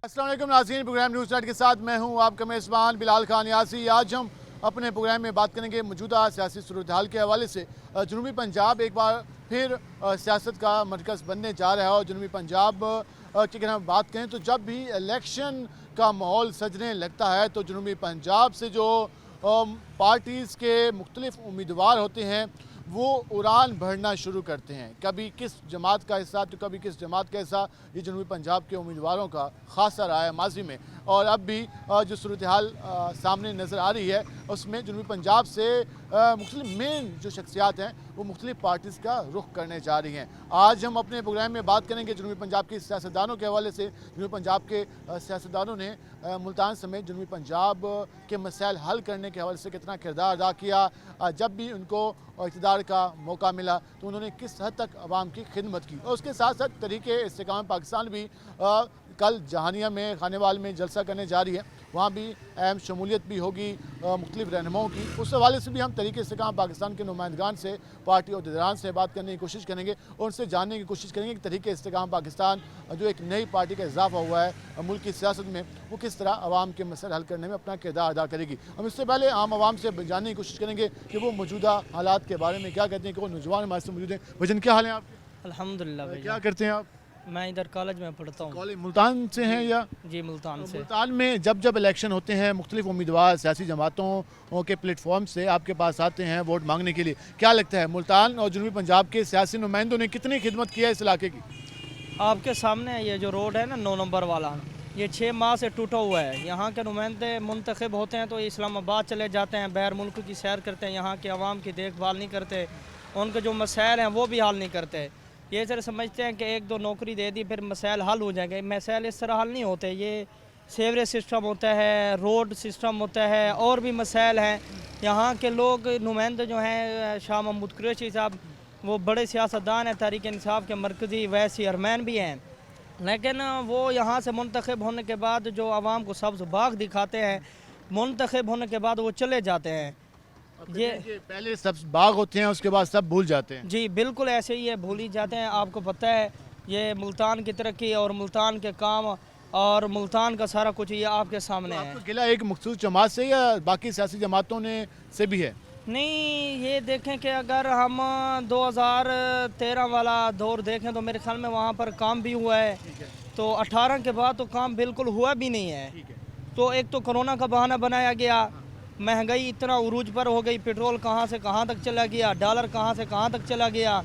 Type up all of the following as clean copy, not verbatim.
अस्सलाम वालेकुम नाज़रीन, प्रोग्राम न्यूज़ नाइट के साथ मैं हूं आपका मेज़बान बिलाल खान यासी। आज हम अपने प्रोग्राम में बात करेंगे मौजूदा सियासी सूरत हाल के हवाले से। जनूबी पंजाब एक बार फिर सियासत का मरकज़ बनने जा रहा है और जनूबी पंजाब की अगर हम बात करें तो जब भी इलेक्शन का माहौल सजने लगता है तो जनूबी पंजाब से जो पार्टीज़ के मुख्तलिफ उम्मीदवार होते हैं वो उड़ान भरना शुरू करते हैं। कभी किस जमात का हिस्सा तो कभी किस जमात का हिस्सा, ये जनूबी पंजाब के उम्मीदवारों का खासा रहा है माजी में। और अब भी जो सूरत हाल सामने नज़र आ रही है उसमें जनूबी पंजाब से मुख्तलिफ मेन जो शख्सियात हैं वो मुख्तलिफ पार्टीज़ का रुख करने जा रही हैं। आज हम अपने प्रोग्राम में बात करेंगे जनूबी पंजाब के सियासतदानों के हवाले से। जनूबी पंजाब के सियासतदानों ने मुल्तान समेत जनूबी पंजाब के मसाइल हल करने के हवाले से कितना किरदार अदा किया। जब भी उनको इक़्तिदार का मौका मिला तो उन्होंने किस हद तक आवाम की खिदमत की। और उसके साथ साथ तरीके इस्तेकाम पाकिस्तान भी कल जहानिया में खानेवाल में जलसा करने जा रही है, वहाँ भी अहम शमूलियत भी होगी मुख्तलिफ रहनुमाओं की। उस हवाले से भी हम तरीके इस्तेकाम पाकिस्तान के नुमाइंदगान से, पार्टी अहदेदारान से बात करने की कोशिश करेंगे और उनसे जानने की कोशिश करेंगे कि तरीके इस्तेकाम पाकिस्तान जो एक नई पार्टी का इजाफा हुआ है मुल्क की सियासत में, वो किस तरह आवाम के मसले हल करने में अपना किरदार अदा करेगी। हम इससे पहले आम आवाम से जानने की कोशिश करेंगे कि वो मौजूदा हालात के बारे में क्या कहते हैं। कि वो नौजवान हमारे से मौजूद हैं। भजन, क्या हाल है आपके? अल्हम्दुलिल्लाह। क्या करते हैं आप? मैं इधर कॉलेज में पढ़ता हूँ। कॉलेज मुल्तान से हैं या? जी मुल्तान से। मुल्तान में जब जब इलेक्शन होते हैं मुख्तलिफ उम्मीदवार सियासी जमातों के प्लेटफॉर्म से आपके पास आते हैं वोट मांगने के लिए, क्या लगता है मुल्तान और जनूबी पंजाब के सियासी नुमाइंदों ने कितनी खिदमत की है इस इलाके की? आपके सामने ये जो रोड है ना 9 नंबर वाला, ये 6 माह से टूटा हुआ है। यहाँ के नुमाइंदे मुंतखब होते हैं तो इस्लामाबाद चले जाते हैं, बैर मुल्क की सैर करते हैं, यहाँ के आवाम की देखभाल नहीं करते, उनके जो मसाइल हैं वो भी हल नहीं करते। ये सर समझते हैं कि 1-2 नौकरी दे दी फिर मसाइल हल हो जाएंगे। मसाइल इस तरह हल नहीं होते। ये सेवरेज सिस्टम होता है, रोड सिस्टम होता है, और भी मसाइल हैं। यहाँ के लोग नुमाइंदे जो हैं शाह महमूद कुरैशी साहब, वो बड़े सियासतदान हैं, तहरीक इंसाफ के मरकज़ी वैस चेयरमैन भी हैं, लेकिन वो यहाँ से मुंतखब होने के बाद जो आवाम को सब्ज़ बाग दिखाते हैं, मुंतखब होने के बाद वो चले जाते हैं। ये पहले सब बाग होते हैं उसके बाद सब भूल जाते हैं। जी बिल्कुल ऐसे ही है, भूल ही जाते हैं। आपको पता है ये मुल्तान की तरक्की और मुल्तान के काम और मुल्तान का सारा कुछ ये आपके सामने है। आपको गिला एक मखसूस जमात से या बाकी सियासी जमातों ने से भी है? नहीं, ये देखें कि अगर हम 2013 वाला दौर देखें तो मेरे ख्याल में वहाँ पर काम भी हुआ है, तो 18 के बाद तो काम बिल्कुल हुआ भी नहीं है। तो एक तो कोरोना का बहाना बनाया गया, महंगाई इतना उरूज पर हो गई, पेट्रोल कहाँ से कहाँ तक चला गया, डॉलर कहाँ से कहाँ तक चला गया,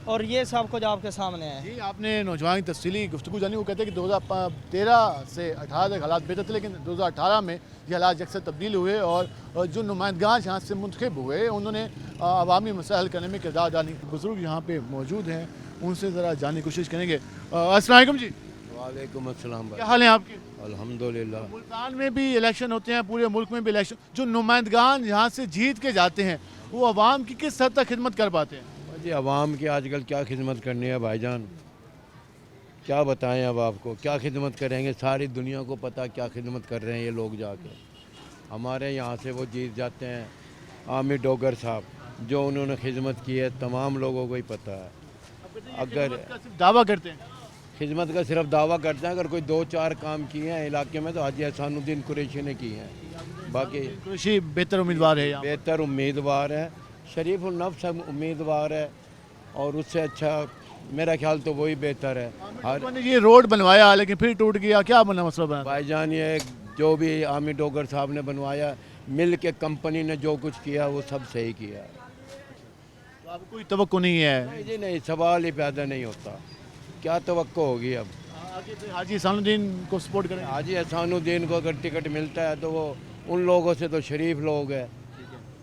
और ये सब कुछ आपके सामने है। जी, आपने नौजवान की तफसीली गुफ्तगू जानी। वो कहते हैं कि 2013 से 18 तक हालात बेहतर थे, लेकिन 2018 में ये हालात यकसर तब्दील हुए और जो नुमाइंदगान यहाँ से मुंतखब हुए उन्होंने अवामी मसाइल हल करने में किरदार डाली। बुजुर्ग यहाँ पे मौजूद हैं, उनसे ज़रा जानने की कोशिश करेंगे। अस्सलाम वालेकुम जी। वालेकुम अस्सलाम। क्या हाल है आपके? अल्हम्दुलिल्लाह। मुल्तान में भी इलेक्शन होते हैं, पूरे मुल्क में भी इलेक्शन। जो नुमाइंदगान यहाँ से जीत के जाते हैं वो आवाम की किस हद तक खिदमत कर पाते हैं? जी आवाम की आजकल क्या खिदमत करनी है भाईजान, क्या बताएं अब आपको, क्या खिदमत करेंगे। सारी दुनिया को पता क्या खिदमत कर रहे हैं ये लोग जाके। हमारे यहाँ से वो जीत जाते हैं आमिर डोगर साहब, जो उन्होंने खिदमत की है तमाम लोगों को ही पता है। अगर दावा करते हैं खिदमत का सिर्फ दावा करते हैं, अगर कोई 2-4 काम किए हैं इलाके में तो हाजी एहसानुद्दीन कुरैशी ने किए हैं। बाकी कुरैशी बेहतर उम्मीदवार है, बेहतर उम्मीदवार है, शरीफ नफ्स उम्मीदवार है, और उससे अच्छा मेरा ख्याल तो वही बेहतर है। हर ये रोड बनवाया लेकिन फिर टूट गया, क्या बना मसला बना? भाईजान ये जो भी आमिर डोगर साहब ने बनवाया, मिल के कंपनी ने जो कुछ किया वो सब सही किया। तो आपको कोई तवक्को नहीं है? नहीं जी नहीं, सवाल ही पैदा नहीं होता, क्या तवक्को होगी अब। हाजी एहसानुद्दीन को सपोर्ट करें? हाजी एहसानुद्दीन को अगर टिकट मिलता है तो वो उन लोगों से तो शरीफ लोग हैं,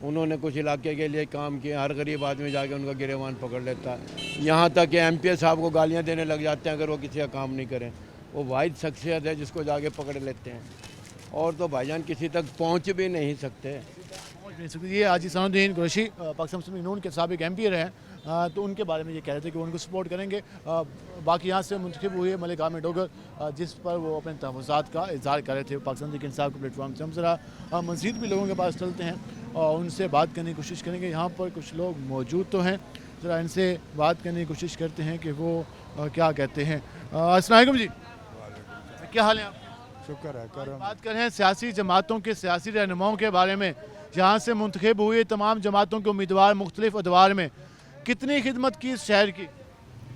उन्होंने कुछ इलाके के लिए काम किया। हर गरीब आदमी जाके उनका गिरेबान पकड़ लेता है। यहाँ तक कि MP साहब को गालियाँ देने लग जाते हैं अगर वो किसी का काम नहीं करें। वो वाहिद शख्सियत है जिसको जाके पकड़ लेते हैं, और तो भाईजान किसी तक पहुँच भी नहीं सकते। ये हाजी एहसानुद्दीन कुरैशी पाकिस्तान मुस्लिम यूनियन के साबिक MP रहे हैं, तो उनके बारे में ये कह रहे थे कि उनको सपोर्ट करेंगे। बाकी यहाँ से मुंतखब हुए मलिक आमिर डोगर, जिस पर वो अपने तहफ़्फ़ुज़ात का इज़हार कर रहे थे पाकिस्तान तहरीक इंसाफ के प्लेटफॉर्म से। हम ज़रा मज़ीद भी लोगों के पास चलते हैं और उनसे बात करने की कोशिश करेंगे। यहाँ पर कुछ लोग मौजूद तो हैं, ज़रा इनसे बात करने की कोशिश करते हैं कि वो क्या कहते हैं। अस्सलाम वालेकुम जी, क्या हाल है आप? शुक्र है करम। बात करें सियासी जमातों के सियासी रहनुमाओं के बारे में, जहाँ से मुंतखब हुए तमाम जमातों के उम्मीदवार मुख्तलिफ अदवार में कितनी खिदमत की इस शहर की?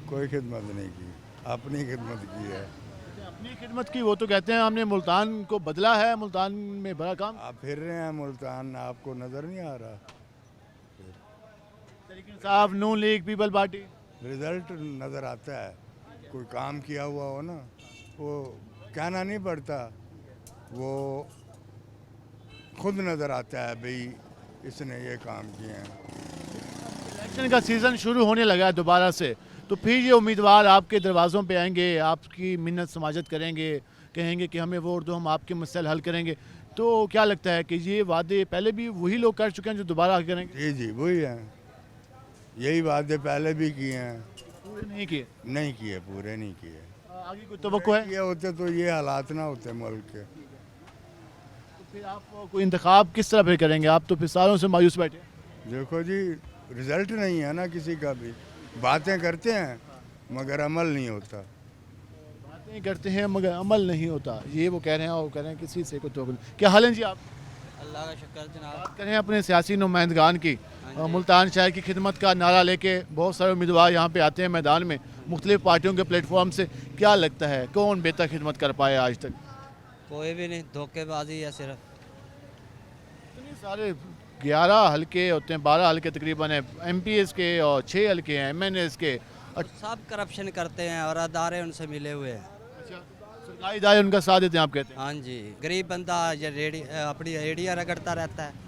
कोई खिदमत नहीं की, अपनी खिदमत की है। अपनी खिदमत की, वो तो कहते हैं हमने मुल्तान को बदला है, मुल्तान में बड़ा काम। आप फिर रहे हैं मुल्तान, आपको नज़र नहीं आ रहा? तरीके इंसाफ, नून लीग, पीपल पार्टी। रिजल्ट नज़र आता है, कोई काम किया हुआ हो ना, वो कहना नहीं पड़ता, वो खुद नज़र आता है भाई इसने ये काम किए हैं। इलेक्शन का सीज़न शुरू होने लगा है दोबारा से, तो फिर ये उम्मीदवार आपके दरवाज़ों पे आएंगे, आपकी मिन्नत समाजत करेंगे, कहेंगे कि हमें वोट दो, हम आपके मसले हल करेंगे। तो क्या लगता है कि ये वादे पहले भी वही लोग कर चुके हैं जो दोबारा करेंगे? जी जी वही हैं, यही वादे पहले भी किए हैं। पूरे नहीं किए? नहीं किए, पूरे नहीं किए। आगे कोई तवक्को है? ये होते तो ये हालात ना होते मुल्क के। तो फिर आप कोई इंतखाब किस तरह फिर करेंगे? आप तो फिर सालों से मायूस बैठे। देखो जी, रिजल्ट नहीं है ना किसी का भी, बातें करते हैं मगर अमल नहीं होता। बातें करते हैं मगर अमल नहीं होता, ये वो कह रहे हैं, और वो कह रहे हैं किसी से कोई तवक्को नहीं। क्या हाल है जी आप? अल्लाह का शुक्र जनाब। बात करें अपने सियासी नुमाइंदगान की, मुल्तान शहर की खिदमत का नारा लेके बहुत सारे उम्मीदवार यहाँ पे आते हैं मैदान में मुख्तलिफ पार्टियों के प्लेटफॉर्म से। क्या लगता है कौन बेहतर खिदमत कर पाए आज तक? कोई भी नहीं, धोखेबाजी है सिर्फ। इतने सारे 11 हलके होते हैं, 12 हलके तकरीबन है MPs के, और 6 हलके हैं MNAs के। सब करप्शन करते हैं और अदारे उनसे मिले हुए हैं। अच्छा, सरकारी इदारे उनका साथ देते हैं आप कहते हैं? हाँ जी, गरीब बंदा ये अपनी रेडियाँ रगड़ता रहता है,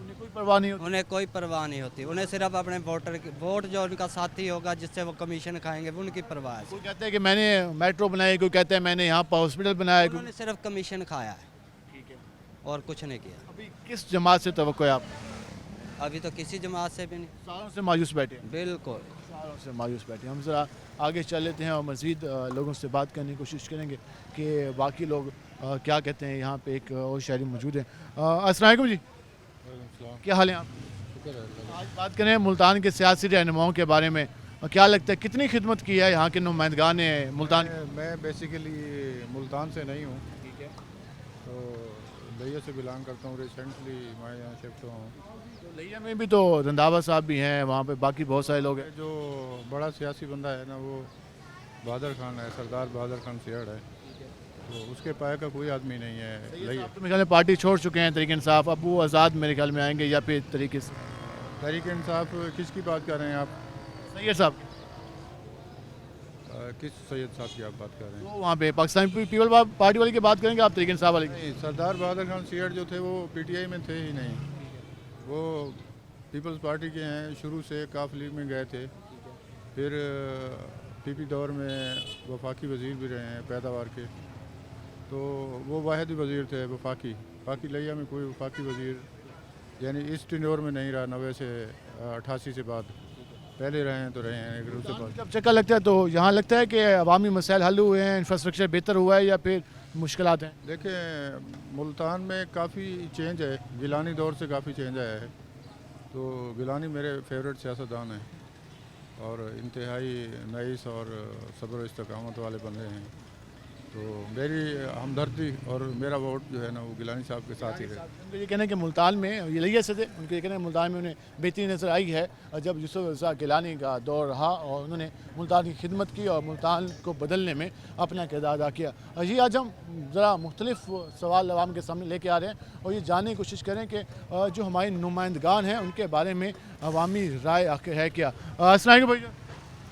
उन्हें कोई परवाह नहीं होती। उन्हें कोई परवाह नहीं होती। उन्हें सिर्फ अपने वोट जो उनका साथी होगा जिससे वो कमीशन खाएंगे वो उनकी परवाह है। कोई कहते हैं कि मैंने मेट्रो बनाई, कोई कहता है मैंने यहाँ पर हॉस्पिटल बनाया। उन्होंने सिर्फ कमीशन खाया है और कुछ नहीं किया। अभी किस जमात से तवक्को है आप? अभी तो किसी जमात से भी नहीं। सालों से मायूस बैठे हैं। बिल्कुल सालों से मायूस बैठे हैं। हम ज़रा आगे चल लेते हैं और मज़ीद लोगों से बात करने की कोशिश करेंगे कि बाकी लोग क्या कहते हैं। यहाँ पे एक और शायरी मौजूद है। अस्सलाम वालेकुम जी, क्या हाल है आप? आज बात करें मुल्तान के सियासी रहनुमाओं के बारे में, क्या लगता है कितनी खिदमत की है यहाँ के नुमाइंदगान ने मुल्तान? मैं बेसिकली मुल्तान से नहीं हूँ, ठीक है, तो लिया से बिलोंग करता हूँ। रिसेंटली मैं यहाँ शिफ्ट हुआ हूँ। लिया में भी तो रंधावा साहब भी हैं, वहाँ पे बाकी बहुत सारे लोग हैं। जो बड़ा सियासी बंदा है ना वो बहादुर खान है, सरदार बहादुर खान सियाड़ है, तो उसके पाए का कोई आदमी नहीं है। लिया तो मेरे ख्याल में पार्टी छोड़ चुके हैं तरीके इंसाफ, अब वो आज़ाद मेरे ख्याल में आएंगे या फिर तरीके से। तहरीक इंसाफ किसकी बात कर रहे हैं आप? सैयद साहब किस सैयद साहब की आप बात कर रहे हैं? वो वहाँ पे पाकिस्तान पीपल पार्टी वाले की बात करेंगे आप, तरीके इंसाफ वाले की? नहीं, सरदार बहादुर खान सियाड़ जो थे वो PTI में थे ही नहीं, वो पीपल्स पार्टी के हैं। शुरू से काफ लीग में गए थे, फिर PP दौर में वफाकी वज़ीर भी रहे हैं पैदावार के, तो वो वाहिद वज़ीर थे वफाकी। बाकी लिया में कोई वफाकी वज़ीर यानी इस टेन्योर में नहीं रहा, 90 से 88 से बाद। पहले रहे हैं तो रहे हैं, अगर उससे बाद जब चक्कर लगता है तो यहाँ लगता है कि अवामी मसाइल हल हुए हैं, इंफ्रास्ट्रक्चर बेहतर हुआ है या फिर मुश्किलात हैं? देखें मुल्तान में काफ़ी चेंज है, गिलानी दौर से काफ़ी चेंज आया है। तो गिलानी मेरे फेवरेट सियासतदान हैं और इंतहाई नईस और सब्र इस्तकामत वाले बंदे हैं, तो मेरी हमदर्दी और मेरा वोट जो है ना वो गिलानी साहब के साथ ही है। उनका ये कहना है कि मुल्तान में ये लिया से थे, उनके ये कहना है मुल्तान में उन्हें बेहतरी नज़र आई है और जब यूसुफ रज़ा गिलानी का दौर रहा और उन्होंने मुल्तान की खिदमत की और मुल्तान को बदलने में अपना किरदार अदा किया। जी आज हम ज़रा मुख्तलिफ सवाल अवाम के सामने लेके आ रहे हैं और ये जानने की कोशिश करें कि जो हमारे नुमाइंदगान हैं उनके बारे में अवामी राय आखिर है क्या। अस्सलाम वालेकुम भैया,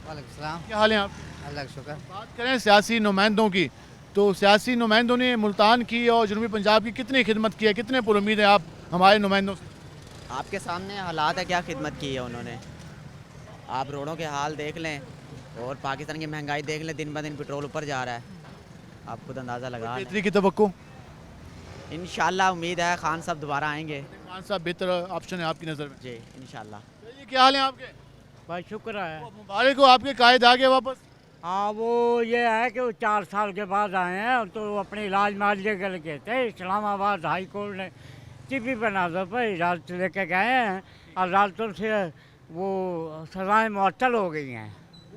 वालेकुम सलाम। क्या हाल है आप? अल्लाह का शुक्र। बात करें सियासी नुमाइंदों की, तो सियासी नुमाइंदों ने मुल्तान की और जनूबी पंजाब की कितनी खिदमत की है, कितने पुरुमीद हैं आप हमारे नुमाइंदों से? आपके सामने हालात है, क्या खिदमत की है उन्होंने। आप रोडों के हाल देख लें और पाकिस्तान की महंगाई देख लें, दिन ब दिन पेट्रोल ऊपर जा रहा है, आप खुद अंदाज़ा लगा लें। बेहतरी की तवक्को? इंशाल्लाह उम्मीद है खान साहब दोबारा आएंगे। खान साहब बेहतर ऑप्शन है आपकी नज़र में? जी इंशाल्लाह। चलिए, क्या हाल है आपके? भाई शुक्र है। मुबारक हो, आपके कायद आ गए वापस? हाँ वो ये है कि वो 4 साल के बाद आए हैं तो अपने इलाज मालिए के लिए थे। इस्लामाबाद हाई कोर्ट ने टीपी पर नाजर पर इजाज़त लेके गए हैं, अदालतों से वो सज़ाएँ मुअत्तल हो गई हैं।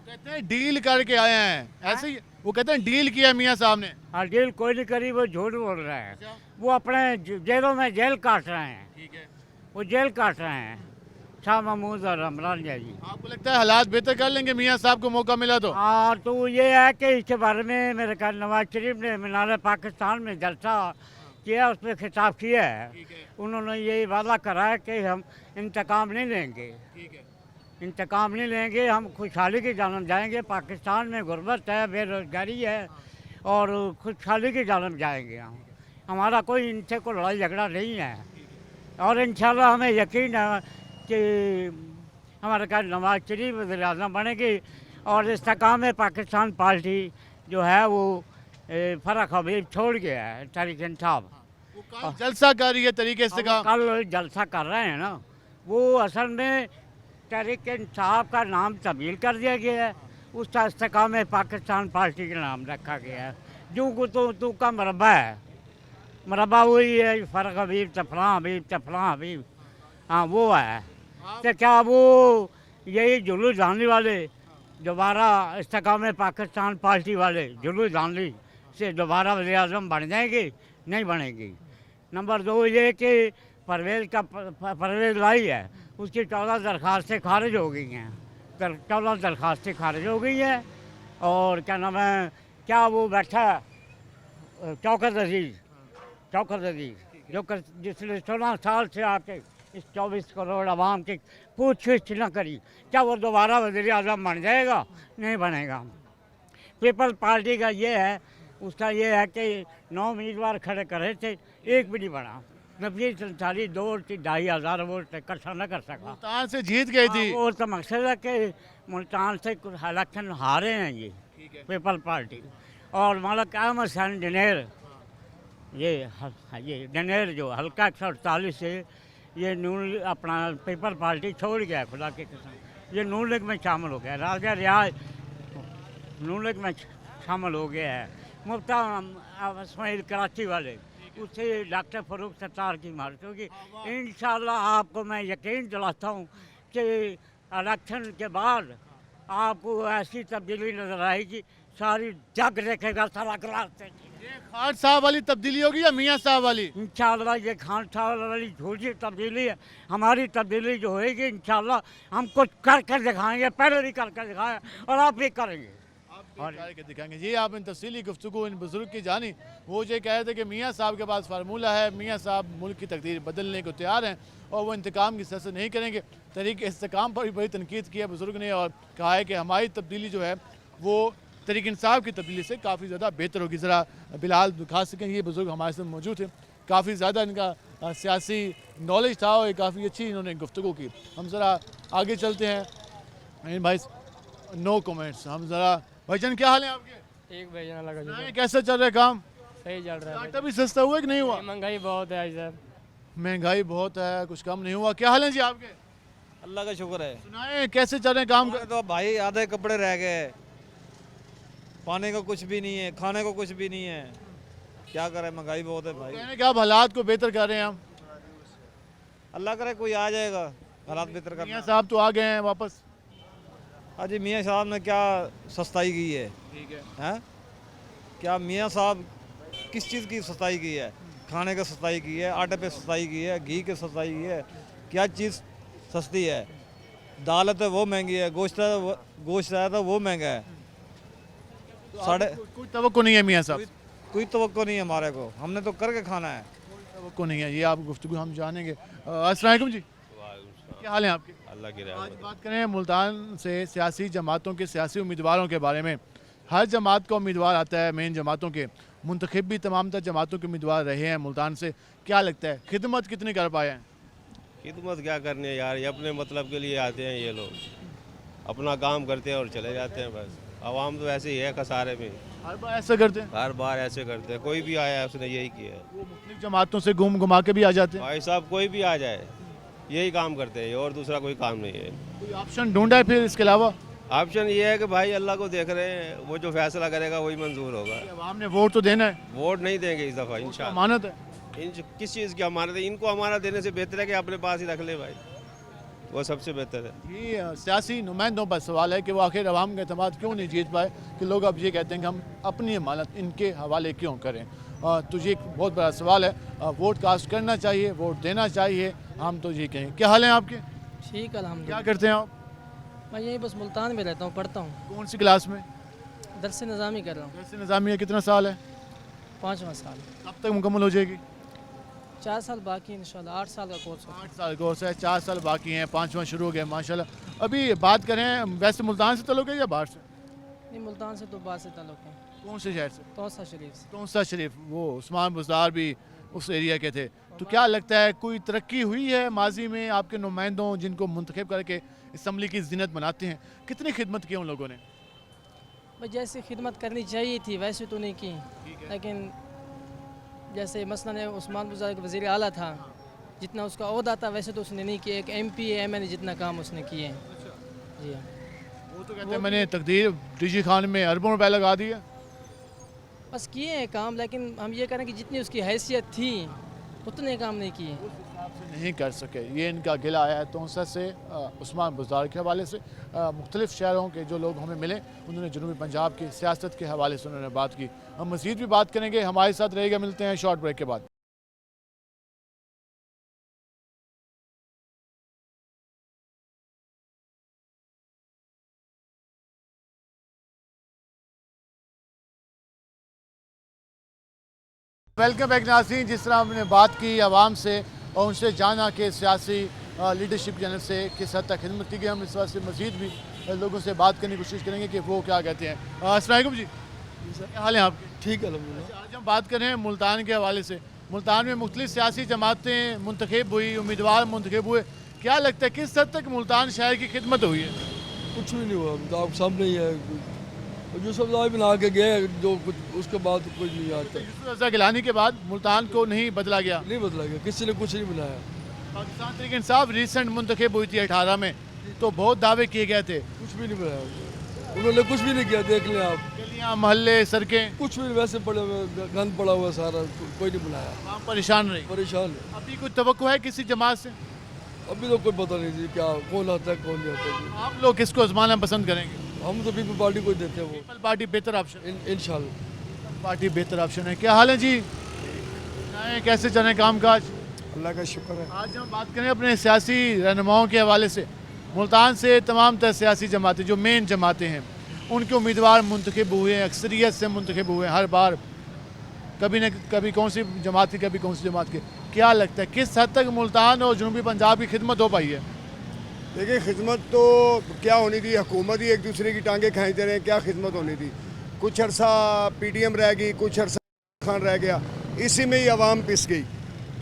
कहते हैं डील करके आए हैं, ऐसे ही वो कहते हैं डील किया मियाँ साहब ने। और डील कोई नहीं करी, वो झूठ बोल रहे हैं। वो अपने जेलों में जेल काट रहे हैं, ठीक है, वो जेल काट रहे हैं, शाह महमूद और इमरान जी। आपको लगता है हालात बेहतर कर लेंगे मियाँ साहब को मौका मिला तो? और तो ये है कि इसके बारे में मेरे ख्याल नवाज शरीफ ने मीनार पाकिस्तान में जलसा किया, उस पर खिताब किया है। उन्होंने ये वादा करा है कि हम इंतकाम नहीं लेंगे, इंतकाम नहीं लेंगे, हम खुशहाली की जानब जाएंगे। पाकिस्तान में गुर्बत है, बेरोजगारी है, और खुशहाली की जानब जाएंगे हम। हमारा कोई इनसे कोई लड़ाई झगड़ा नहीं है, और इंशाल्लाह हमें यकीन है कि हमारे का नवाज शरीफ वज़ीर आज़म बनेगी, और इस्तेकाम पाकिस्तान पार्टी जो है वो फ़र्क हबीब छोड़ गया है, तहरीक इंसाफ। वो कल जलसा कर रही है तरीके से काम। कल जलसा कर रहे हैं ना, वो असल में तहरीक इंसाफ का नाम तब्दील कर दिया गया है, उसका इस्तेकाम पाकिस्तान पार्टी का नाम रखा गया है। जो को तो का मरबा है, मरबा वही है, फ़र्क हबीब तफला हबीब तफला हबीब, हाँ वो है। तो क्या वो यही जुलूस जानने वाले दोबारा इस्तेकाम पाकिस्तान पार्टी वाले जुलूस जानली से दोबारा वज़ीर आज़म बन जाएंगे? नहीं बनेगी। नंबर 2 ये कि परवेज़ लाई है, उसकी 14 दरख्वास्तें खारिज हो गई हैं, 14 दरख्वास्तें खारिज हो गई हैं। और क्या नाम है, क्या वो बैठा शौकत अजीज़ जो जिसने 16 साल से आके इस 24 करोड़ आवाम की पूछ न करी, क्या वो दोबारा वज़ीर आज़म बन जाएगा? नहीं बनेगा। पीपल पार्टी का ये है, उसका ये है कि 9 उम्मीदवार खड़े करे थे, एक भी नहीं बना। नफीस अंसारी 2-2,500 वोट इकट्ठा न कर सका। मुल्तान से जीत गई थी। वो तो मकसद है कि मुल्तान से कुछ इलेक्शन हारे हैं ये पीपल पार्टी। और मलक अहमद हसन डनेर, ये डनेर जो हल्का 148 से ये नून अपना पीपल पार्टी छोड़ गया, खुदा के कसम। ये नून लीग में शामिल हो गया, राजा रियाज नून लीग में शामिल हो गया है। मुफ्ता इस्माइल कराची वाले, उससे डॉक्टर फ़रूक सत्तार की मार्च होगी। इंशाल्लाह आपको मैं यकीन दिलाता हूँ कि इलेक्शन के बाद आपको ऐसी तब्दीली नज़र आएगी, सारी जग देखेगा, सारा ग्लास देखेगा। ये खान साहब वाली तब्दीली होगी या मियाँ साहब वाली? इंशाल्लाह ये खान साहब वाली झूठी तब्दीली है। हमारी तब्दीली जो होएगी इंशाल्लाह हम कुछ करके दिखाएंगे, पहले भी करके दिखाया और आप भी करेंगे और करके दिखाएंगे। जी आपने तफसीली गुफ्तगू इन बुजुर्ग की जानी। वो ये कह रहे थे कि मियाँ साहब के पास फार्मूला है, मियाँ साहब मुल्क की तकदीर बदलने को तैयार हैं और वो इंतकाम की सियासत नहीं करेंगे। तरीके इस्तेकाम पर भी बड़ी तनकीद की है बुजुर्ग ने, और कहा है कि हमारी तब्दीली जो है वो तरीक इंसाफ की तब्दीली से काफ़ी ज़्यादा बेहतर होगी। ज़रा बिलाल दिखा सकें, ये बुजुर्ग हमारे साथ मौजूद थे, काफ़ी ज़्यादा इनका सियासी नॉलेज था और काफ़ी अच्छी इन्होंने गुफ्तगू की। हम ज़रा आगे चलते हैं। भाई नो कमेंट्स। हम ज़रा भाईजान क्या हाल है आपके? एक भेजना लगा सुनाएं, कैसा चल रहा है काम? सही चल रहा आटा भी सस्ता हुआ कि नहीं हुआ? महंगाई बहुत है सर। महंगाई बहुत है, कुछ कम नहीं हुआ। क्या हाल है जी आपके? अल्लाह का शुक्र है। सुनाएं कैसे चल रहे हैं काम? तो भाई आधे कपड़े रह गए, पाने को कुछ भी नहीं है, खाने को कुछ भी नहीं है, क्या करें, महंगाई बहुत है भाई। कहने क्या आप हालात को बेहतर कर रहे हैं हम? अल्लाह करे कोई आ जाएगा हालात बेहतर मियाँ करना। साहब तो आ गए हैं वापस। अजी मियाँ साहब ने क्या सस्ताई की है, ठीक है। हैं? क्या मियाँ साहब किस चीज़ की सस्ताई की है? खाने की सस्ताई की है, आटे पे सस्ताई की है, घी की सस्ताई की है, क्या चीज़ सस्ती है? दाल है तो वो महंगी है, गोश्त है तो वो महंगा है। साढ़े कोई तवक्को नहीं है मियाँ साहब? कोई तवक्को नहीं है हमारे को, हमने तो करके खाना है। तवक्को नहीं है, ये आप गुफ्तगू हम जानेंगे। अस्सलाम वालेकुम जी, क्या हाल है आपके? अल्लाह की आज बात करें मुल्तान से सियासी जमातों के सियासी उम्मीदवारों के बारे में। हर जमात का उम्मीदवार आता है, मेन जमातों के मुंतखब भी तमाम तर जमातों के उम्मीदवार रहे हैं मुल्तान से। क्या लगता है खिदमत कितनी कर पाए हैं? खिदमत क्या करनी है यार, ये अपने मतलब के लिए आते हैं, ये लोग अपना काम करते हैं और चले जाते हैं बस। आवाम तो ऐसे ही है कसारे में, हर बार ऐसा करते हैं? हर बार ऐसे करते हैं, कोई भी आया है उसने यही किया है। वो मुख्तलिफ जमातों से घुमा के भी आ जाते हैं। भाई साहब कोई भी आ जाए यही काम करते हैं और दूसरा कोई काम नहीं है। कोई ऑप्शन ढूंढा है फिर इसके अलावा? ऑप्शन ये है कि भाई अल्लाह को देख रहे हैं, वो जो फैसला करेगा वही मंजूर होगा। आवाम ने वोट तो देना है, वोट नहीं देंगे इस दफ़ा इंशाल्लाह। अमानत है। किस चीज़ की अमानत है? इनको अमानत देने से बेहतर है कि अपने पास ही रख ले भाई। वो सबसे बेहतर है। ये सियासी नुमाइंदों पर सवाल है कि वो आखिर अवाम का एतमाद क्यों नहीं जीत पाए, कि लोग अब ये कहते हैं कि हम अपनी अमानत इनके हवाले क्यों करें। तो ये एक बहुत बड़ा सवाल है। वोट कास्ट करना चाहिए, वोट देना चाहिए, हम तो ये कहें। क्या हाल है आपके? ठीक क्या अल्हम्दुलिल्लाह। करते हैं आप? मैं यहीं बस मुल्तान में रहता हूँ, पढ़ता हूँ, कौन सी क्लास में? दरस निज़ामी कर रहा हूँ। वैसे निज़ामिया कितना साल है? 5वां साल। कब तक मुकम्मल हो जाएगी? 4 साल बाकी है इंशाल्लाह। 8 साल का कोर्स है। 8 साल कोर्स है, 4 साल बाकी हैं, 5वां शुरू हो गया माशाल्लाह। अभी बात करें, वैसे मुल्तान से ताल्लुक़ है या बाहर से? नहीं, मुल्तान से तो बात से ताल्लुक़ है। कौन से शहर से? तौसा शरीफ से। तौसा शरीफ। वो उस्मान बुज़दार भी उस एरिया के थे। तो क्या लगता है कोई तरक्की हुई है माजी में आपके नुमाइंदों जिनको मुंतखब करके असम्बली की ज़ीनत बनाते हैं? कितनी खिदमत की उन लोगों ने? भाई जैसे खिदमत करनी चाहिए थी वैसे तो नहीं की, लेकिन जैसे मसलन उस्मान बुज़दार का वज़ीर आला था, जितना उसका ओहदा था वैसे तो उसने नहीं किया। एक MP MN जितना काम उसने किए हैं। जी हाँ। वो तो कहते हैं मैंने तकदीर डीजी खान में अरबों रुपए लगा दिया। बस किए हैं काम, लेकिन हम ये करें कि जितनी उसकी हैसियत थी उतने काम नहीं किए। नहीं कर सके, ये इनका गिला आया है तौसा से, उस्मान बुज़दार के हवाले से। मुख्तलिफ़ शहरों के जो लोग हमें मिले उन्होंने जनूबी पंजाब की सियासत के हवाले से उन्होंने बात की। हम मज़ीद भी बात करेंगे, हमारे साथ रहेगा। मिलते हैं शॉर्ट ब्रेक के बाद। वेलकम बैक नाज़रीन। जिस तरह हमने बात की आवाम से और उनसे जाना कि सियासी लीडरशिप जनरल से किस हद तक खिदमत की गई, हम इस वक्त से मज़ीद भी लोगों से बात करने की कोशिश करेंगे कि वो क्या कहते हैं। अस्सलाम वालेकुम जी, क्या हाल है आपके? ठीक है अल्हम्दुलिल्लाह। आज हम बात करें मुल्तान के हवाले से। मुल्तान में मुख्तलिफ सियासी जमातें मुंतखब हुई, उम्मीदवार मुंतखब हुए। क्या लगता है किस हद तक मुल्तान शहर की खिदमत हुई है? कुछ भी नहीं हुआ, तो आप सामने ही है। जो सब बना के गए, जो कुछ उसके बाद कुछ नहीं आता। यूसुफ रज़ा गिलानी के बाद मुल्तान को नहीं बदला गया, नहीं बदला गया, किसी ने कुछ नहीं बनाया। पाकिस्तान तहरीक इंसाफ रिसेंट मुंतखब हुई थी 18 में, तो बहुत दावे किए गए थे। कुछ भी नहीं बनाया उन्होंने, कुछ भी नहीं किया। देख लें आप, गलियाँ मोहल्ले सड़कें कुछ भी वैसे पड़े हुए, गंद पड़ा हुआ सारा, कोई नहीं बनाया। वहाँ परेशान रही। परेशान है। अभी कुछ तवक्को है किसी जमात से? अभी तो कोई पता नहीं जी क्या, कौन आता है कौन नहीं आता जी। आप लोग किसको आजमाना पसंद करेंगे? हम तो पीपल पार्टी को देते हैं। पीपल पार्टी बेहतर ऑप्शन? इंशाल्लाह पार्टी बेहतर ऑप्शन है। क्या हाल है जी? कैसे चल रहे काम काज? अल्लाह का शुक्र है। आज हम बात करें अपने सियासी रहनुमाओं के हवाले से। मुल्तान से तमाम तर सियासी जमातें जो मेन जमातें हैं उनके उम्मीदवार मुंतखब हुए हैं, अक्सरियत से मुंतखब हुए हैं हर बार, कभी न कभी कौन सी जमात की, कभी कौन सी जमात की। क्या लगता है किस हद तक मुल्तान और जनूबी पंजाब की खिदमत हो पाई है? देखिए खिदमत तो क्या होनी थी, हुकूमत ही एक दूसरे की टांगे खींचते रहे, क्या खिदमत होनी थी। कुछ अरसा PTM रह गई, कुछ अरसा खान रह गया, इसी में ही आवाम पिस गई।